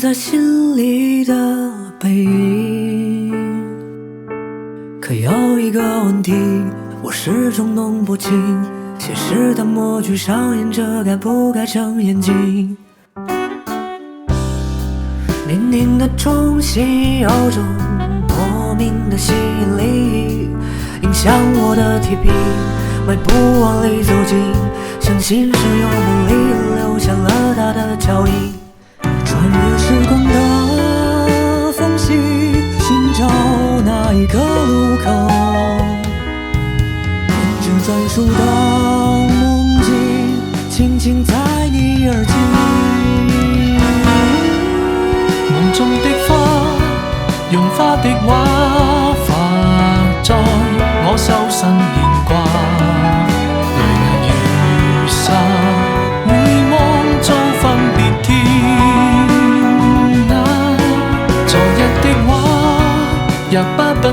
在心里的背影。可有一个问题，我始终弄不清，写诗的默剧上演着该不该睁眼睛。黏黏的钟细有种莫名的吸引力，影响我的提笔，迈步往里走近，相信是有梦里留下了他的脚印。穿越时光的缝隙，寻找那一个路口，编织专属的梦境，轻轻在你耳际。夢中的花，融化的畫化在我修身牽掛，淚眼如沙，回望遭分別天啊。昨日的畫，若不奔